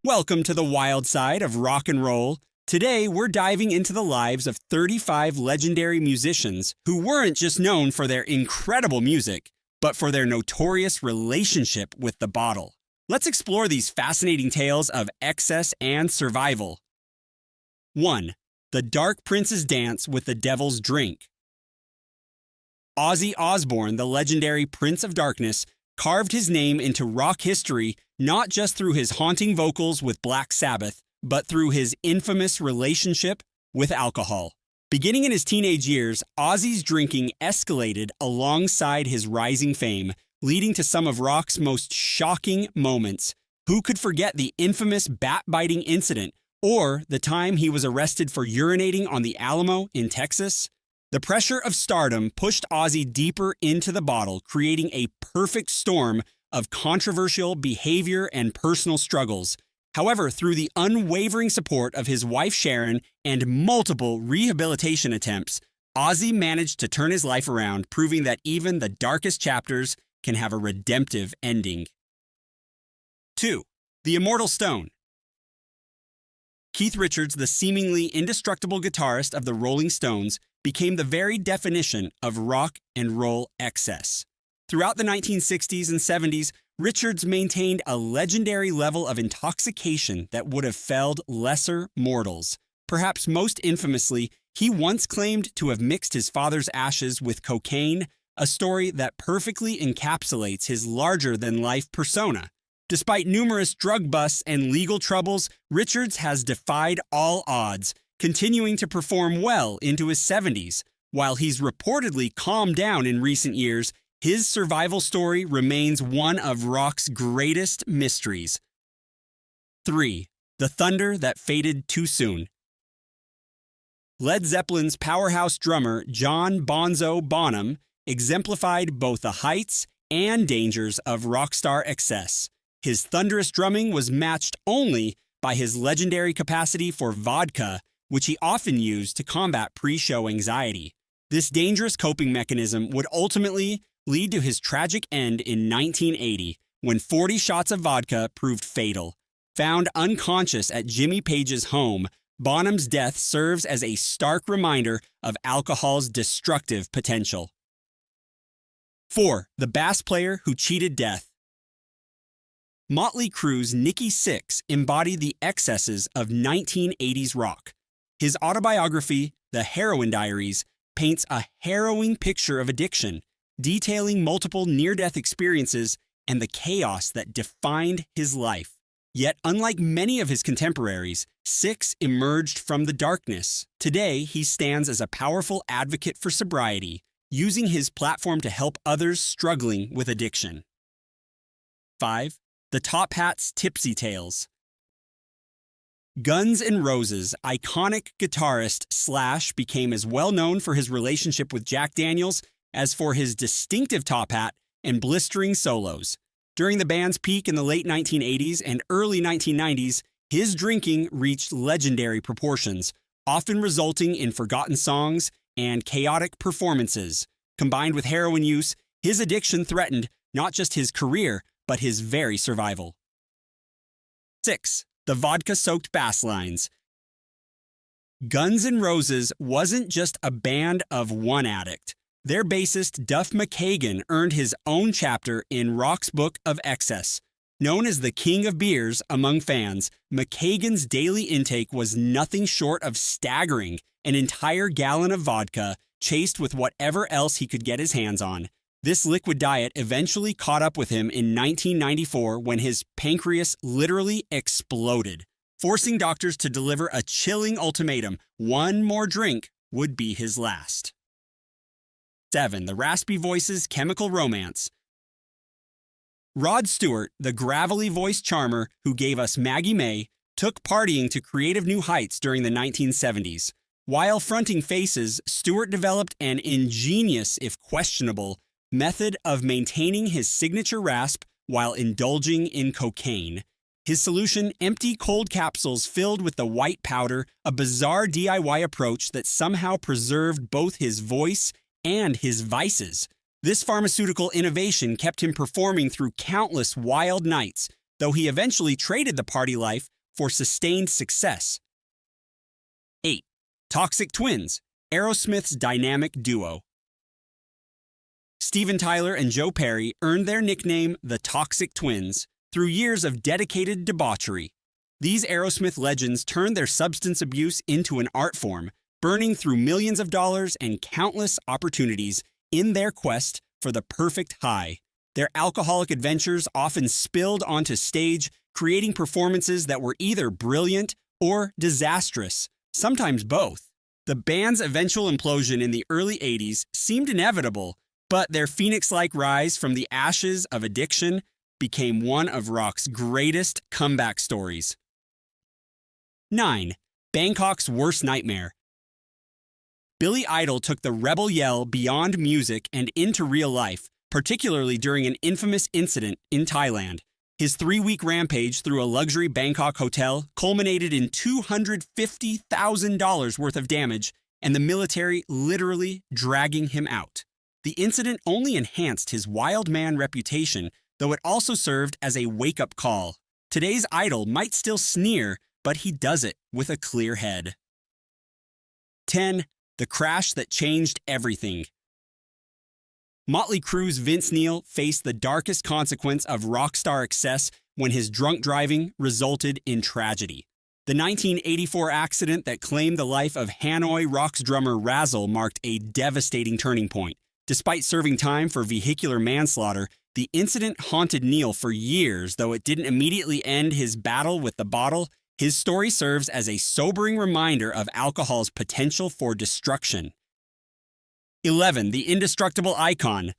Welcome to the wild side of rock and roll. Today, we're diving into the lives of 35 legendary musicians who weren't just known for their incredible music, but for their notorious relationship with the bottle. Let's explore these fascinating tales of excess and survival. 1. The Dark Prince's Dance with the Devil's Drink. Ozzy Osbourne, the legendary Prince of Darkness, carved his name into rock history not just through his haunting vocals with Black Sabbath, but through his infamous relationship with alcohol. Beginning in his teenage years, Ozzy's drinking escalated alongside his rising fame, leading to some of rock's most shocking moments. Who could forget the infamous bat-biting incident, or the time he was arrested for urinating on the Alamo in Texas? The pressure of stardom pushed Ozzy deeper into the bottle, creating a perfect storm of controversial behavior and personal struggles. However, through the unwavering support of his wife Sharon and multiple rehabilitation attempts, Ozzy managed to turn his life around, proving that even the darkest chapters can have a redemptive ending. 2. The Immortal Stone. Keith Richards, the seemingly indestructible guitarist of the Rolling Stones, became the very definition of rock and roll excess. Throughout the 1960s and 70s, Richards maintained a legendary level of intoxication that would have felled lesser mortals. Perhaps most infamously, he once claimed to have mixed his father's ashes with cocaine, a story that perfectly encapsulates his larger-than-life persona. Despite numerous drug busts and legal troubles, Richards has defied all odds, continuing to perform well into his 70s. While he's reportedly calmed down in recent years, his survival story remains one of rock's greatest mysteries. 3. The Thunder That Faded Too Soon. Led Zeppelin's powerhouse drummer John Bonzo Bonham exemplified both the heights and dangers of rock star excess. His thunderous drumming was matched only by his legendary capacity for vodka, which he often used to combat pre-show anxiety. This dangerous coping mechanism would ultimately lead to his tragic end in 1980, when 40 shots of vodka proved fatal. Found unconscious at Jimmy Page's home, Bonham's death serves as a stark reminder of alcohol's destructive potential. 4. The Bass Player Who Cheated Death. Motley Crue's Nikki Sixx embodied the excesses of 1980s rock. His autobiography, The Heroin Diaries, paints a harrowing picture of addiction, detailing multiple near-death experiences and the chaos that defined his life. Yet, unlike many of his contemporaries, Sixx emerged from the darkness. Today, he stands as a powerful advocate for sobriety, using his platform to help others struggling with addiction. 5. The Top Hats' Tipsy Tales. Guns N' Roses' iconic guitarist Slash became as well known for his relationship with Jack Daniels as for his distinctive top hat and blistering solos. During the band's peak in the late 1980s and early 1990s, his drinking reached legendary proportions, often resulting in forgotten songs and chaotic performances. Combined with heroin use, his addiction threatened not just his career, but his very survival. 6. The Vodka-Soaked Bass Lines. Guns N' Roses wasn't just a band of one addict. Their bassist Duff McKagan earned his own chapter in rock's book of excess. Known as the King of Beers among fans, McKagan's daily intake was nothing short of staggering, an entire gallon of vodka, chased with whatever else he could get his hands on. This liquid diet eventually caught up with him in 1994 when his pancreas literally exploded, forcing doctors to deliver a chilling ultimatum: one more drink would be his last. 7. The Raspy Voices' Chemical Romance. Rod Stewart, the gravelly-voiced charmer who gave us Maggie May, took partying to creative new heights during the 1970s. While fronting Faces, Stewart developed an ingenious, if questionable, method of maintaining his signature rasp while indulging in cocaine. His solution: empty cold capsules filled with the white powder, a bizarre DIY approach that somehow preserved both his voice and his vices. This pharmaceutical innovation kept him performing through countless wild nights, though he eventually traded the party life for sustained success. 8. Toxic Twins, Aerosmith's dynamic duo. Steven Tyler and Joe Perry earned their nickname the Toxic Twins through years of dedicated debauchery. These Aerosmith legends turned their substance abuse into an art form, burning through millions of dollars and countless opportunities in their quest for the perfect high. Their alcoholic adventures often spilled onto stage, creating performances that were either brilliant or disastrous, sometimes both. The band's eventual implosion in the early 80s seemed inevitable, but their phoenix-like rise from the ashes of addiction became one of rock's greatest comeback stories. 9. Bangkok's Worst Nightmare. Billy Idol took the rebel yell beyond music and into real life, particularly during an infamous incident in Thailand. His 3-week rampage through a luxury Bangkok hotel culminated in $250,000 worth of damage and the military literally dragging him out. The incident only enhanced his wild man reputation, though it also served as a wake-up call. Today's idol might still sneer, but he does it with a clear head. 10. The crash that changed everything. Motley Crue's Vince Neil faced the darkest consequence of rock star excess when his drunk driving resulted in tragedy. The 1984 accident that claimed the life of Hanoi Rocks drummer Razzle marked a devastating turning point. Despite serving time for vehicular manslaughter, the incident haunted Neil for years. Though it didn't immediately end his battle with the bottle, his story serves as a sobering reminder of alcohol's potential for destruction. 11. The indestructible icon.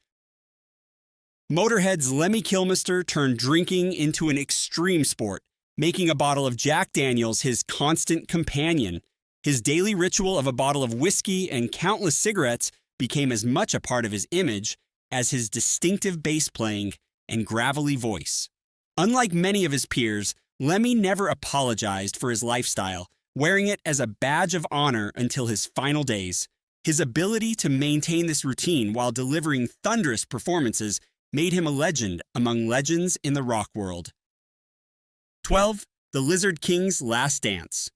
Motorhead's Lemmy Kilmister turned drinking into an extreme sport, making a bottle of Jack Daniels his constant companion. His daily ritual of a bottle of whiskey and countless cigarettes became as much a part of his image as his distinctive bass playing and gravelly voice. Unlike many of his peers, Lemmy never apologized for his lifestyle, wearing it as a badge of honor until his final days. His ability to maintain this routine while delivering thunderous performances made him a legend among legends in the rock world. 12. The Lizard King's Last Dance.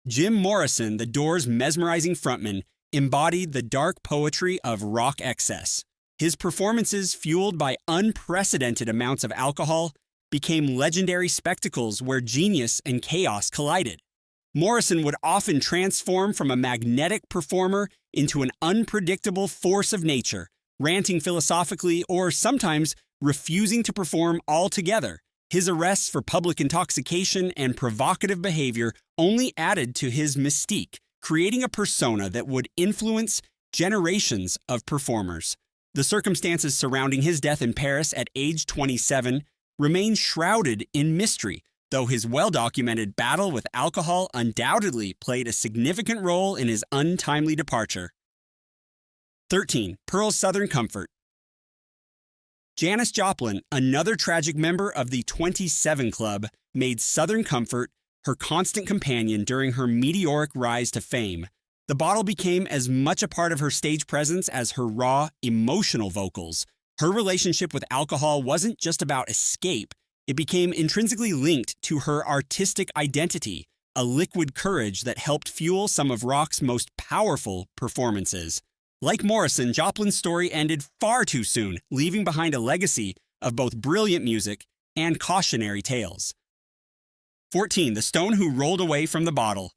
Jim Morrison, the Doors' mesmerizing frontman, embodied the dark poetry of rock excess. His performances, fueled by unprecedented amounts of alcohol, became legendary spectacles where genius and chaos collided. Morrison would often transform from a magnetic performer into an unpredictable force of nature, ranting philosophically or sometimes refusing to perform altogether. His arrests for public intoxication and provocative behavior only added to his mystique, creating a persona that would influence generations of performers. The circumstances surrounding his death in Paris at age 27 remain shrouded in mystery, though his well-documented battle with alcohol undoubtedly played a significant role in his untimely departure. 13. Pearl's Southern Comfort. Janis Joplin, another tragic member of the 27 Club, made Southern Comfort her constant companion during her meteoric rise to fame. The bottle became as much a part of her stage presence as her raw, emotional vocals. Her relationship with alcohol wasn't just about escape. It became intrinsically linked to her artistic identity, a liquid courage that helped fuel some of rock's most powerful performances. Like Morrison, Joplin's story ended far too soon, leaving behind a legacy of both brilliant music and cautionary tales. 14. The Stone Who Rolled Away from the Bottle.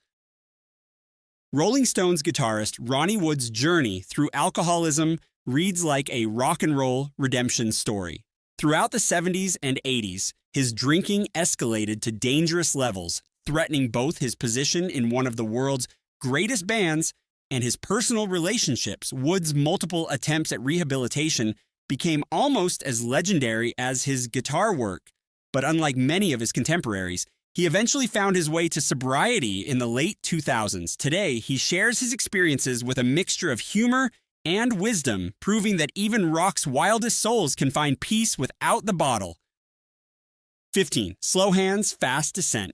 Rolling Stones guitarist Ronnie Wood's journey through alcoholism reads like a rock and roll redemption story. Throughout the 70s and 80s, his drinking escalated to dangerous levels, threatening both his position in one of the world's greatest bands and his personal relationships. Wood's multiple attempts at rehabilitation became almost as legendary as his guitar work. But unlike many of his contemporaries, he eventually found his way to sobriety in the late 2000s. Today, he shares his experiences with a mixture of humor and wisdom, proving that even rock's wildest souls can find peace without the bottle. 15. Slow Hands, Fast Descent.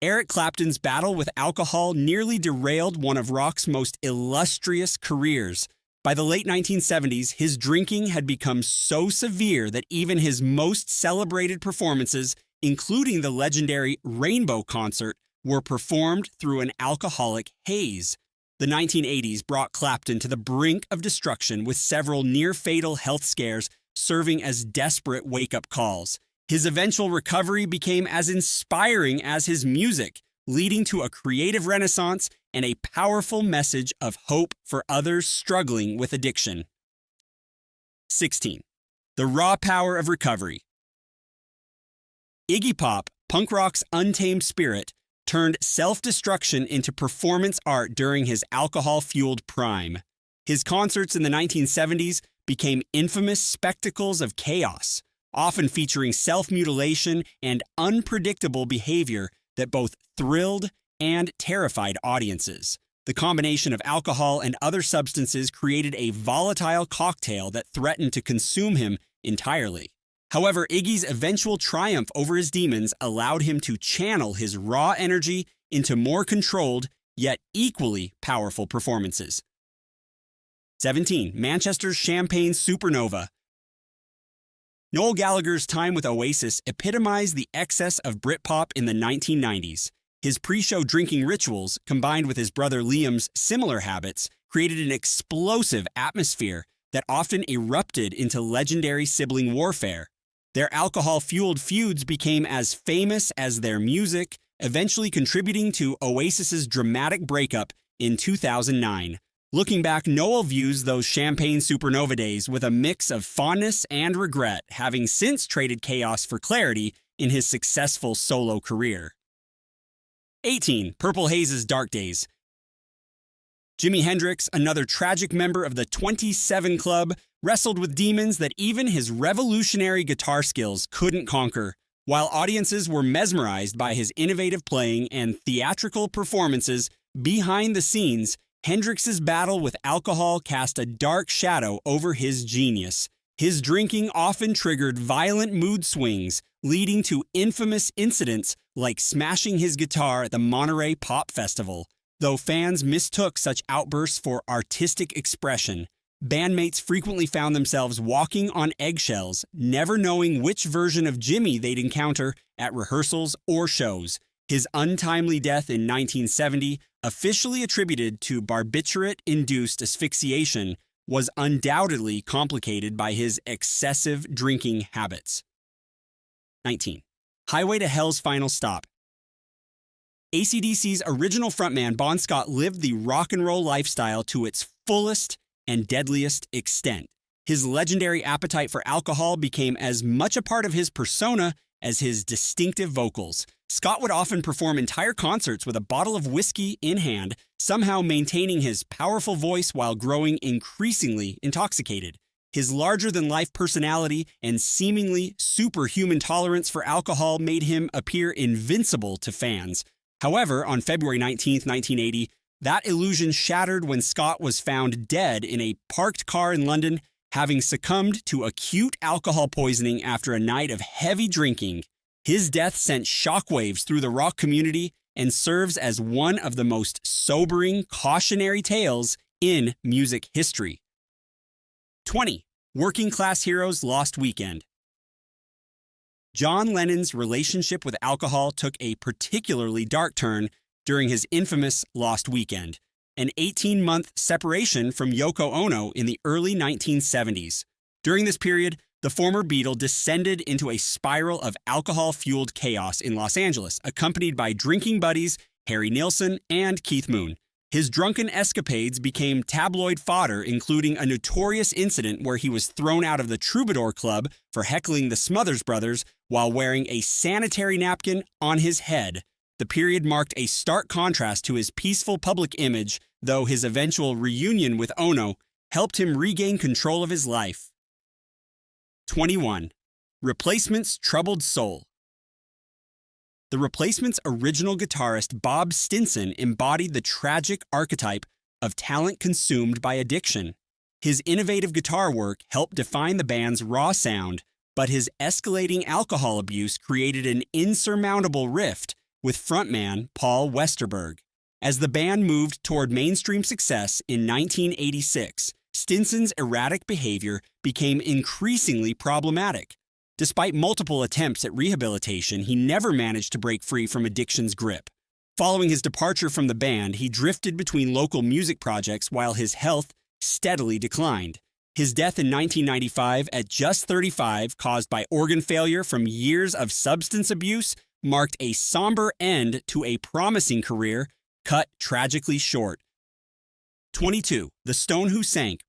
Eric Clapton's battle with alcohol nearly derailed one of rock's most illustrious careers. By the late 1970s, his drinking had become so severe that even his most celebrated performances, including the legendary Rainbow Concert, were performed through an alcoholic haze. The 1980s brought Clapton to the brink of destruction, with several near-fatal health scares serving as desperate wake-up calls. His eventual recovery became as inspiring as his music, leading to a creative renaissance and a powerful message of hope for others struggling with addiction. 16. The raw power of recovery. Iggy Pop, punk rock's untamed spirit, turned self-destruction into performance art during his alcohol-fueled prime. His concerts in the 1970s became infamous spectacles of chaos, often featuring self-mutilation and unpredictable behavior that both thrilled and terrified audiences. The combination of alcohol and other substances created a volatile cocktail that threatened to consume him entirely. However, Iggy's eventual triumph over his demons allowed him to channel his raw energy into more controlled, yet equally powerful performances. 17. Manchester's Champagne Supernova. Noel Gallagher's time with Oasis epitomized the excess of Britpop in the 1990s. His pre-show drinking rituals, combined with his brother Liam's similar habits, created an explosive atmosphere that often erupted into legendary sibling warfare. Their alcohol-fueled feuds became as famous as their music, eventually contributing to Oasis's dramatic breakup in 2009. Looking back, Noel views those Champagne Supernova days with a mix of fondness and regret, having since traded chaos for clarity in his successful solo career. 18. Purple Haze's Dark Days. Jimi Hendrix, another tragic member of the 27 Club, wrestled with demons that even his revolutionary guitar skills couldn't conquer. While audiences were mesmerized by his innovative playing and theatrical performances, behind the scenes, Hendrix's battle with alcohol cast a dark shadow over his genius. His drinking often triggered violent mood swings, leading to infamous incidents like smashing his guitar at the Monterey Pop Festival. Though fans mistook such outbursts for artistic expression, bandmates frequently found themselves walking on eggshells, never knowing which version of Jimmy they'd encounter at rehearsals or shows. His untimely death in 1970, officially attributed to barbiturate-induced asphyxiation, was undoubtedly complicated by his excessive drinking habits. 19. Highway to Hell's Final Stop. AC/DC's original frontman Bon Scott lived the rock and roll lifestyle to its fullest and deadliest extent. His legendary appetite for alcohol became as much a part of his persona as his distinctive vocals. Scott would often perform entire concerts with a bottle of whiskey in hand, somehow maintaining his powerful voice while growing increasingly intoxicated. His larger-than-life personality and seemingly superhuman tolerance for alcohol made him appear invincible to fans. However, on February 19, 1980, that illusion shattered when Scott was found dead in a parked car in London, having succumbed to acute alcohol poisoning after a night of heavy drinking. His death sent shockwaves through the rock community and serves as one of the most sobering, cautionary tales in music history. 20. Working Class Hero's Lost Weekend. John Lennon's relationship with alcohol took a particularly dark turn during his infamous Lost Weekend, an 18-month separation from Yoko Ono in the early 1970s. During this period, the former Beatle descended into a spiral of alcohol-fueled chaos in Los Angeles, accompanied by drinking buddies Harry Nilsson and Keith Moon. His drunken escapades became tabloid fodder, including a notorious incident where he was thrown out of the Troubadour Club for heckling the Smothers Brothers while wearing a sanitary napkin on his head. The period marked a stark contrast to his peaceful public image, though his eventual reunion with Ono helped him regain control of his life. 21. Replacement's Troubled Soul. The Replacement's original guitarist Bob Stinson embodied the tragic archetype of talent consumed by addiction. His innovative guitar work helped define the band's raw sound, but his escalating alcohol abuse created an insurmountable rift with frontman Paul Westerberg. As the band moved toward mainstream success in 1986, Stinson's erratic behavior became increasingly problematic. Despite multiple attempts at rehabilitation, he never managed to break free from addiction's grip. Following his departure from the band, he drifted between local music projects while his health steadily declined. His death in 1995 at just 35, caused by organ failure from years of substance abuse, marked a somber end to a promising career cut tragically short. 22. The Stone Who Sank.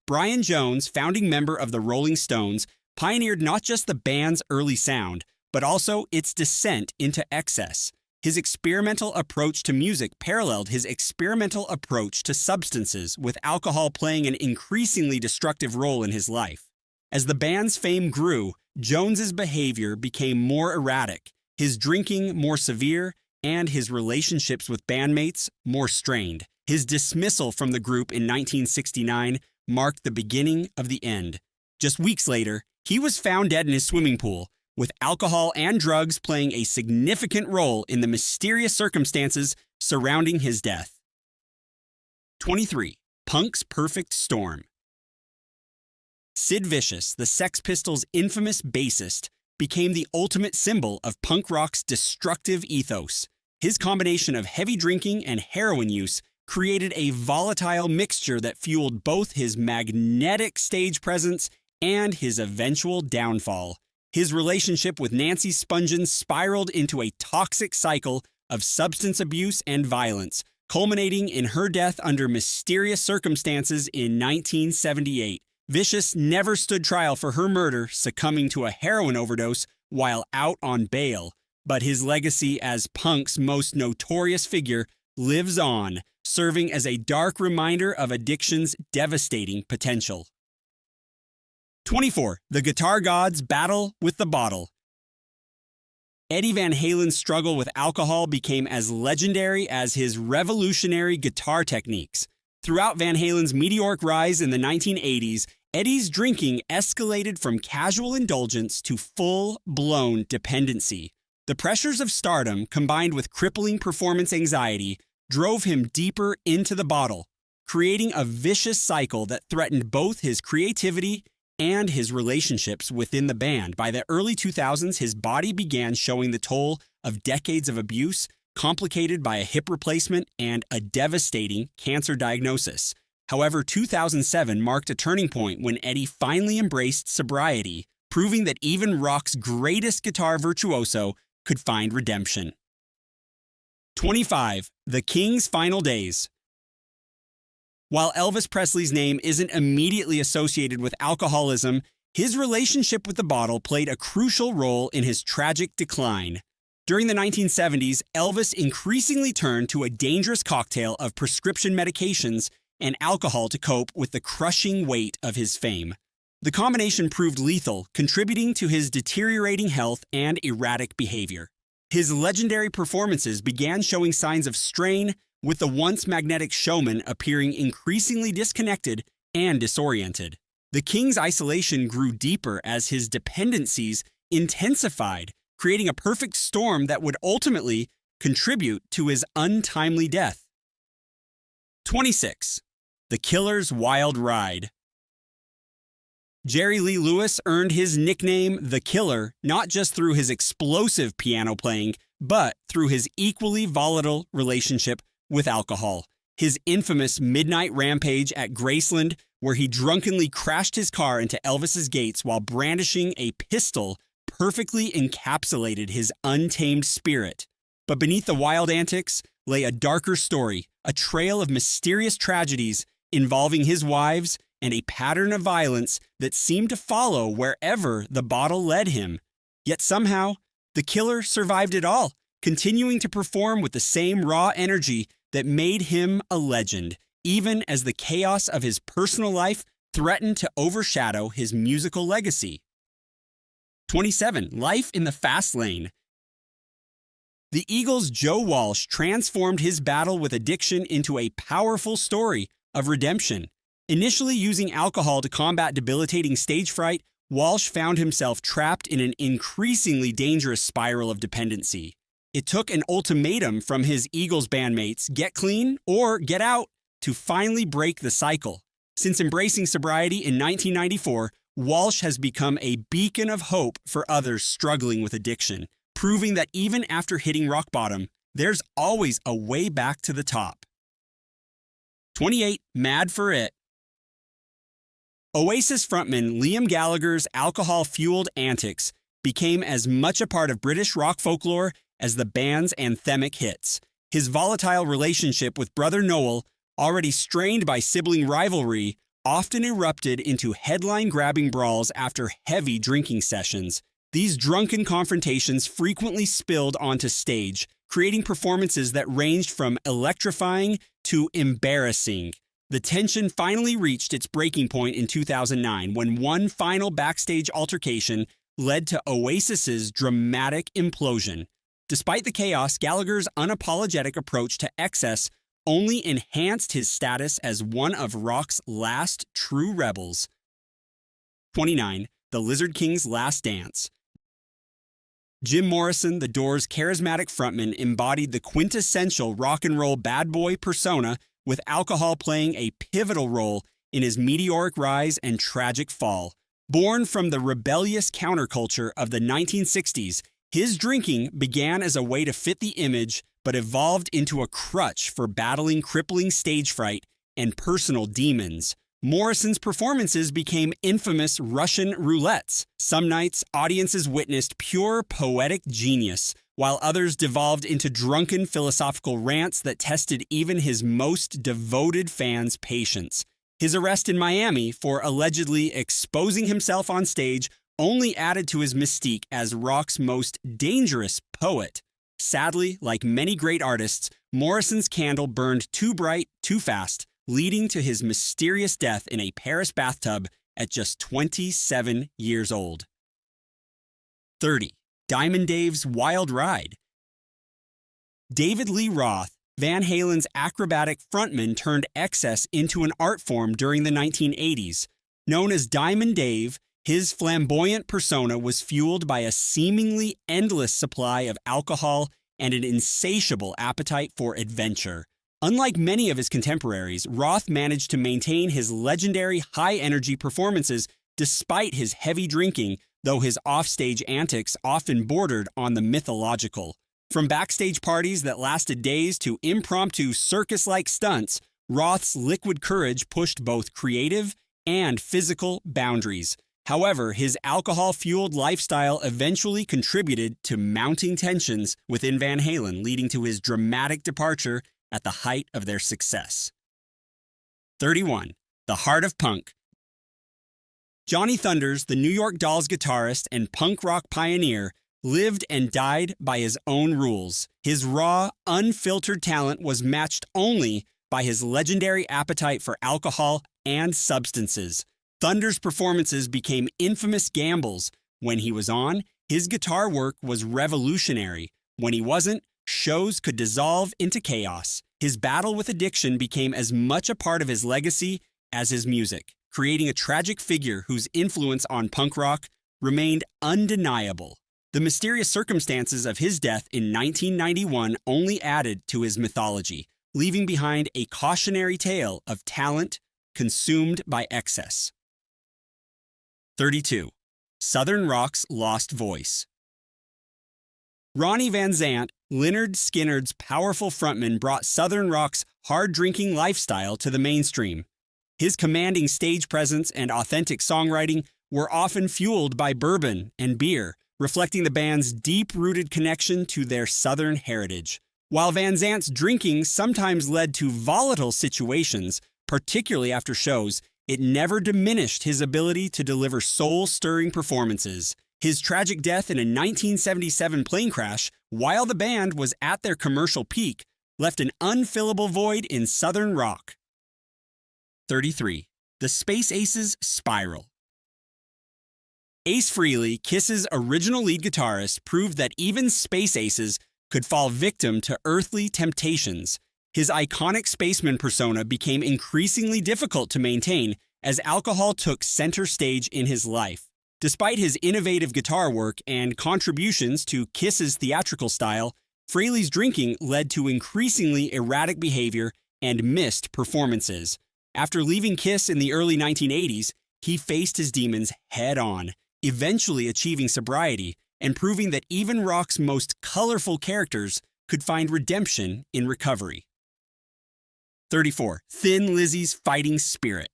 Brian Jones, founding member of the Rolling Stones, pioneered not just the band's early sound, but also its descent into excess. His experimental approach to music paralleled his experimental approach to substances, with alcohol playing an increasingly destructive role in his life. As the band's fame grew, Jones's behavior became more erratic, his drinking more severe, and his relationships with bandmates more strained. His dismissal from the group in 1969 marked the beginning of the end. Just weeks later, he was found dead in his swimming pool, with alcohol and drugs playing a significant role in the mysterious circumstances surrounding his death. 23. Punk's Perfect Storm. Sid Vicious, the Sex Pistols' infamous bassist, became the ultimate symbol of punk rock's destructive ethos. His combination of heavy drinking and heroin use created a volatile mixture that fueled both his magnetic stage presence and his eventual downfall. His relationship with Nancy Spungen spiraled into a toxic cycle of substance abuse and violence, culminating in her death under mysterious circumstances in 1978. Vicious never stood trial for her murder, succumbing to a heroin overdose while out on bail. But his legacy as punk's most notorious figure lives on, serving as a dark reminder of addiction's devastating potential. 24. The Guitar God's Battle with the Bottle. Eddie Van Halen's struggle with alcohol became as legendary as his revolutionary guitar techniques. Throughout Van Halen's meteoric rise in the 1980s, Eddie's drinking escalated from casual indulgence to full-blown dependency. The pressures of stardom, combined with crippling performance anxiety, drove him deeper into the bottle, creating a vicious cycle that threatened both his creativity and his relationships within the band. By the early 2000s, his body began showing the toll of decades of abuse, complicated by a hip replacement and a devastating cancer diagnosis. However, 2007 marked a turning point when Eddie finally embraced sobriety, proving that even rock's greatest guitar virtuoso could find redemption. 25. The King's Final Days. While Elvis Presley's name isn't immediately associated with alcoholism, his relationship with the bottle played a crucial role in his tragic decline. During the 1970s, Elvis increasingly turned to a dangerous cocktail of prescription medications and alcohol to cope with the crushing weight of his fame. The combination proved lethal, contributing to his deteriorating health and erratic behavior. His legendary performances began showing signs of strain, with the once magnetic showman appearing increasingly disconnected and disoriented. The King's isolation grew deeper as his dependencies intensified, creating a perfect storm that would ultimately contribute to his untimely death. 26. The Killer's Wild Ride. Jerry Lee Lewis earned his nickname, The Killer, not just through his explosive piano playing, but through his equally volatile relationship with alcohol. His infamous midnight rampage at Graceland, where he drunkenly crashed his car into Elvis's gates while brandishing a pistol, perfectly encapsulated his untamed spirit. But beneath the wild antics lay a darker story, a trail of mysterious tragedies involving his wives and a pattern of violence that seemed to follow wherever the bottle led him. Yet somehow, the killer survived it all, continuing to perform with the same raw energy that made him a legend, even as the chaos of his personal life threatened to overshadow his musical legacy. 27. Life in the Fast Lane. The Eagles' Joe Walsh transformed his battle with addiction into a powerful story of redemption. Initially using alcohol to combat debilitating stage fright, Walsh found himself trapped in an increasingly dangerous spiral of dependency. It took an ultimatum from his Eagles bandmates, get clean or get out, to finally break the cycle. Since embracing sobriety in 1994, Walsh has become a beacon of hope for others struggling with addiction, proving that even after hitting rock bottom, there's always a way back to the top. 28. Mad for It. Oasis frontman Liam Gallagher's alcohol-fueled antics became as much a part of British rock folklore as the band's anthemic hits. His volatile relationship with brother Noel, already strained by sibling rivalry, often erupted into headline-grabbing brawls after heavy drinking sessions. These drunken confrontations frequently spilled onto stage, creating performances that ranged from electrifying to embarrassing. The tension finally reached its breaking point in 2009 when one final backstage altercation led to Oasis's dramatic implosion. Despite the chaos, Gallagher's unapologetic approach to excess only enhanced his status as one of rock's last true rebels. 29. The Lizard King's Last Dance. Jim Morrison, the Doors' charismatic frontman, embodied the quintessential rock and roll bad boy persona, with alcohol playing a pivotal role in his meteoric rise and tragic fall. Born from the rebellious counterculture of the 1960s, his drinking began as a way to fit the image, but evolved into a crutch for battling crippling stage fright and personal demons. Morrison's performances became infamous Russian roulettes. Some nights, audiences witnessed pure poetic genius, while others devolved into drunken philosophical rants that tested even his most devoted fans' patience. His arrest in Miami for allegedly exposing himself on stage only added to his mystique as rock's most dangerous poet. Sadly, like many great artists, Morrison's candle burned too bright, too fast, leading to his mysterious death in a Paris bathtub at just 27 years old. 30. Diamond Dave's Wild Ride. David Lee Roth, Van Halen's acrobatic frontman, turned excess into an art form during the 1980s. Known as Diamond Dave, his flamboyant persona was fueled by a seemingly endless supply of alcohol and an insatiable appetite for adventure. Unlike many of his contemporaries, Roth managed to maintain his legendary high-energy performances despite his heavy drinking, though his offstage antics often bordered on the mythological. From backstage parties that lasted days to impromptu circus-like stunts, Roth's liquid courage pushed both creative and physical boundaries. However, his alcohol-fueled lifestyle eventually contributed to mounting tensions within Van Halen, leading to his dramatic departure at the height of their success. 31. The Heart of Punk. Johnny Thunders, the New York Dolls guitarist and punk rock pioneer, lived and died by his own rules. His raw, unfiltered talent was matched only by his legendary appetite for alcohol and substances. Thunders' performances became infamous gambles. When he was on, his guitar work was revolutionary. When he wasn't, shows could dissolve into chaos. His battle with addiction became as much a part of his legacy as his music, creating a tragic figure whose influence on punk rock remained undeniable. The mysterious circumstances of his death in 1991 only added to his mythology, leaving behind a cautionary tale of talent consumed by excess. 32. Southern Rock's Lost Voice. Ronnie Van Zant, Lynyrd Skynyrd's powerful frontman, brought Southern Rock's hard-drinking lifestyle to the mainstream. His commanding stage presence and authentic songwriting were often fueled by bourbon and beer, reflecting the band's deep-rooted connection to their Southern heritage. While Van Zant's drinking sometimes led to volatile situations, particularly after shows, it never diminished his ability to deliver soul-stirring performances. His tragic death in a 1977 plane crash, while the band was at their commercial peak, left an unfillable void in Southern rock. 33. The Space Aces' Spiral. Ace Frehley, Kiss's original lead guitarist, proved that even Space Aces could fall victim to earthly temptations. His iconic spaceman persona became increasingly difficult to maintain as alcohol took center stage in his life. Despite his innovative guitar work and contributions to Kiss's theatrical style, Frehley's drinking led to increasingly erratic behavior and missed performances. After leaving Kiss in the early 1980s, he faced his demons head-on, eventually achieving sobriety and proving that even rock's most colorful characters could find redemption in recovery. 34. Thin Lizzy's fighting spirit.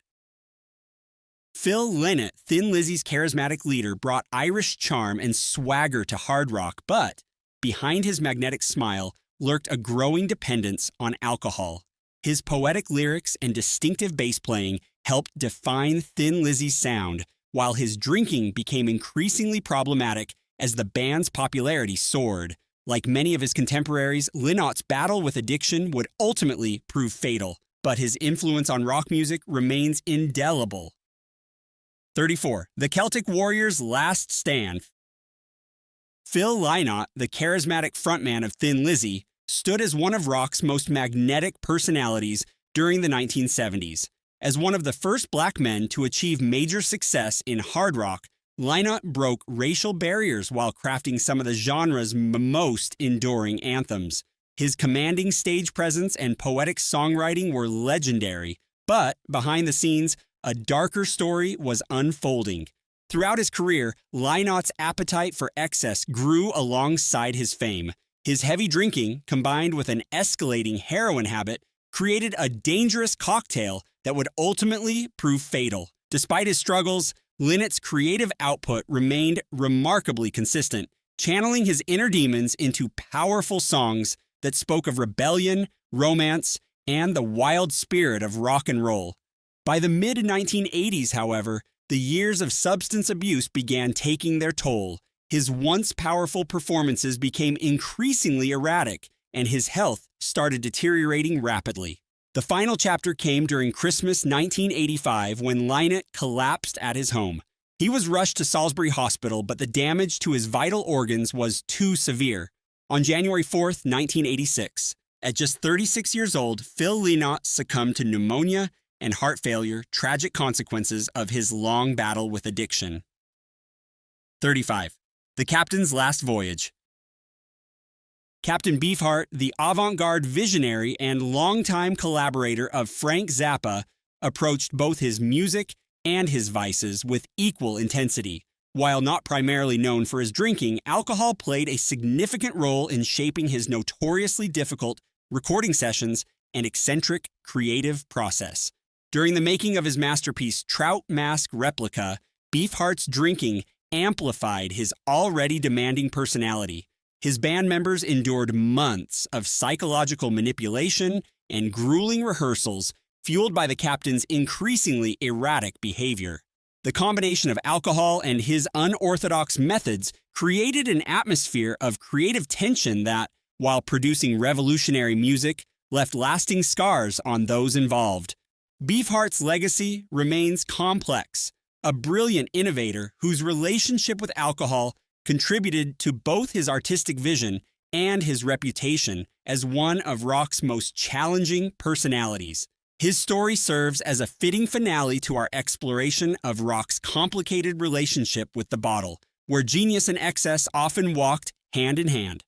Phil Lynott, Thin Lizzy's charismatic leader, brought Irish charm and swagger to hard rock, but behind his magnetic smile lurked a growing dependence on alcohol. His poetic lyrics and distinctive bass playing helped define Thin Lizzy's sound, while his drinking became increasingly problematic as the band's popularity soared. Like many of his contemporaries, Lynott's battle with addiction would ultimately prove fatal, but his influence on rock music remains indelible. 34. The Celtic Warrior's Last Stand. Phil Lynott, the charismatic frontman of Thin Lizzy, stood as one of rock's most magnetic personalities during the 1970s. As one of the first black men to achieve major success in hard rock, Lynott broke racial barriers while crafting some of the genre's most enduring anthems. His commanding stage presence and poetic songwriting were legendary, but behind the scenes, a darker story was unfolding. Throughout his career, Lynott's appetite for excess grew alongside his fame. His heavy drinking, combined with an escalating heroin habit, created a dangerous cocktail that would ultimately prove fatal. Despite his struggles, Lynott's creative output remained remarkably consistent, channeling his inner demons into powerful songs that spoke of rebellion, romance, and the wild spirit of rock and roll. By the mid-1980s, however, the years of substance abuse began taking their toll. His once powerful performances became increasingly erratic, and his health started deteriorating rapidly. The final chapter came during Christmas 1985 when Lynott collapsed at his home. He was rushed to Salisbury Hospital, but the damage to his vital organs was too severe. On January 4, 1986, at just 36 years old, Phil Lynott succumbed to pneumonia and heart failure, tragic consequences of his long battle with addiction. 35. The Captain's Last Voyage. Captain Beefheart, the avant-garde visionary and longtime collaborator of Frank Zappa, approached both his music and his vices with equal intensity. While not primarily known for his drinking, alcohol played a significant role in shaping his notoriously difficult recording sessions and eccentric creative process. During the making of his masterpiece Trout Mask Replica, Beefheart's drinking amplified his already demanding personality. His band members endured months of psychological manipulation and grueling rehearsals, fueled by the captain's increasingly erratic behavior. The combination of alcohol and his unorthodox methods created an atmosphere of creative tension that, while producing revolutionary music, left lasting scars on those involved. Beefheart's legacy remains complex, a brilliant innovator whose relationship with alcohol contributed to both his artistic vision and his reputation as one of rock's most challenging personalities. His story serves as a fitting finale to our exploration of rock's complicated relationship with the bottle, where genius and excess often walked hand in hand.